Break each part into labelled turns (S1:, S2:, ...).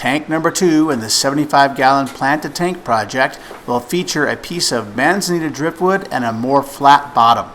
S1: Tank number 2 in the 75-gallon plant-to-tank project will feature a piece of manzanita driftwood and a more flat bottom.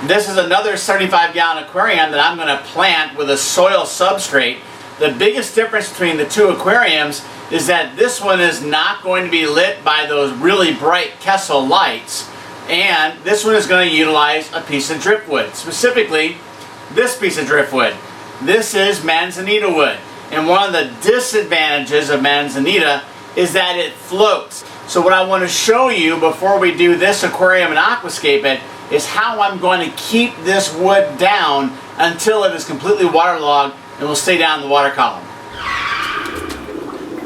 S1: This is another 75-gallon aquarium that I'm going to plant with a soil substrate. The biggest difference between the two aquariums is that this one is not going to be lit by those really bright Kessel lights, and this one is going to utilize a piece of driftwood, specifically this piece of driftwood. This is manzanita wood, and one of the disadvantages of manzanita is that it floats. So what I want to show you before we do this aquarium and aquascape it is how I'm going to keep this wood down until it is completely waterlogged and will stay down in the water column.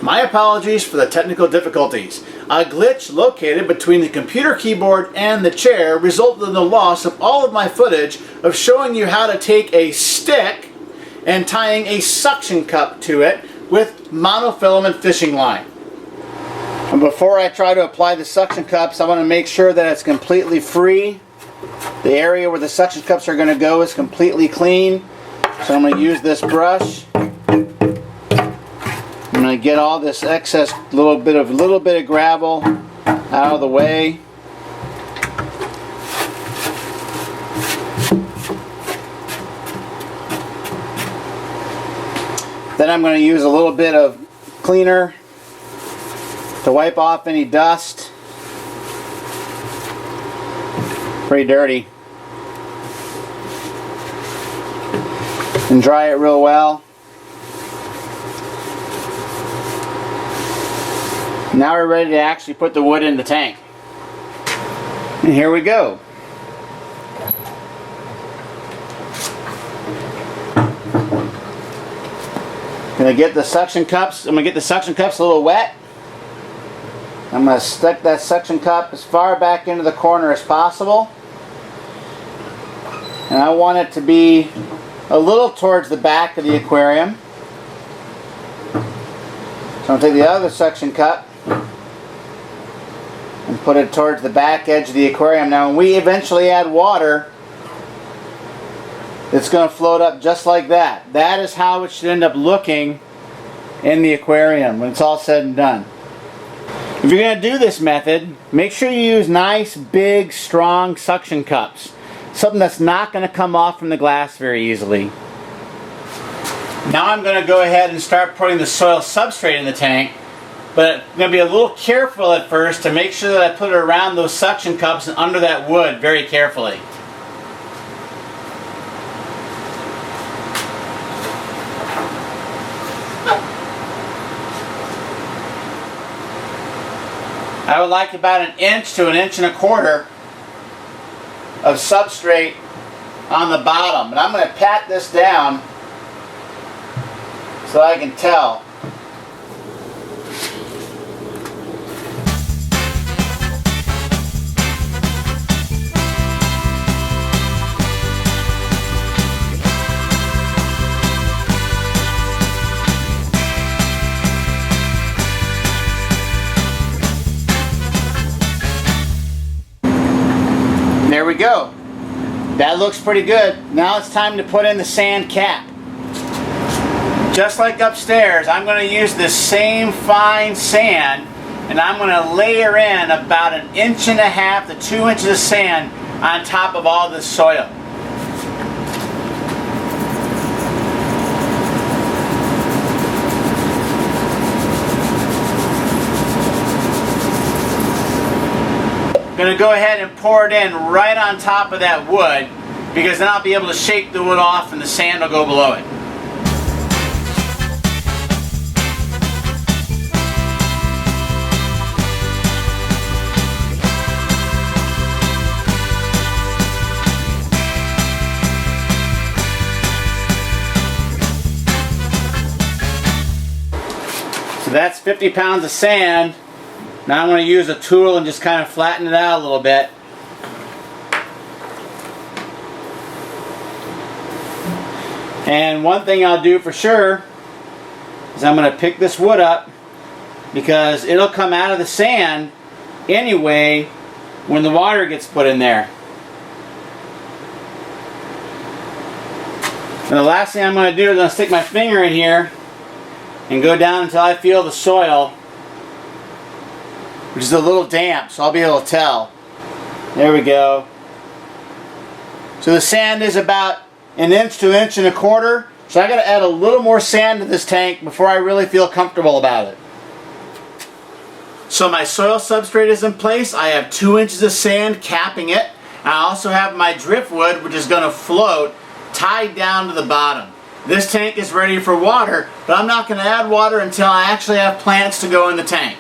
S1: My apologies for the technical difficulties. A glitch located between the computer keyboard and the chair resulted in the loss of all of my footage of showing you how to take a stick and tying a suction cup to it with monofilament fishing line. And before I try to apply the suction cups, I want to make sure that it's completely free. The area where the suction cups are going to go is completely clean. So I'm going to use this brush. I'm going to get all this excess little bit of gravel out of the way. Then I'm going to use a little bit of cleaner to wipe off any dust. Pretty dirty. And dry it real well. Now we're ready to actually put the wood in the tank. And here we go. Gonna get the suction cups. I'm gonna get the suction cups a little wet. I'm gonna stick that suction cup as far back into the corner as possible. And I want it to be a little towards the back of the aquarium. So I'm going to take the other suction cup and put it towards the back edge of the aquarium. Now when we eventually add water, it's going to float up just like that. That is how it should end up looking in the aquarium when it's all said and done. If you're going to do this method, make sure you use nice, big, strong suction cups. Something that's not going to come off from the glass very easily. Now I'm going to go ahead and start putting the soil substrate in the tank, but I'm going to be a little careful at first to make sure that I put it around those suction cups and under that wood very carefully. I would like about 1 inch to 1.25 inches of substrate on the bottom. And I'm going to pat this down so I can tell. There we go. That looks pretty good. Now it's time to put in the sand cap. Just like upstairs, I'm going to use this same fine sand, and I'm going to layer in about 1.5 inches to 2 inches of sand on top of all this soil. I'm going to go ahead and pour it in right on top of that wood, because then I'll be able to shake the wood off and the sand will go below it. So that's 50 pounds of sand. Now I'm going to use a tool and just kind of flatten it out a little bit. And one thing I'll do for sure is I'm going to pick this wood up, because it'll come out of the sand anyway when the water gets put in there. And the last thing I'm going to do is I'm going to stick my finger in here and go down until I feel the soil, which is a little damp, so I'll be able to tell. There we go. So the sand is about 1 inch to 1.25 inches. So I got to add a little more sand to this tank before I really feel comfortable about it. So my soil substrate is in place. I have 2 inches of sand capping it. And I also have my driftwood, which is going to float, tied down to the bottom. This tank is ready for water, but I'm not going to add water until I actually have plants to go in the tank.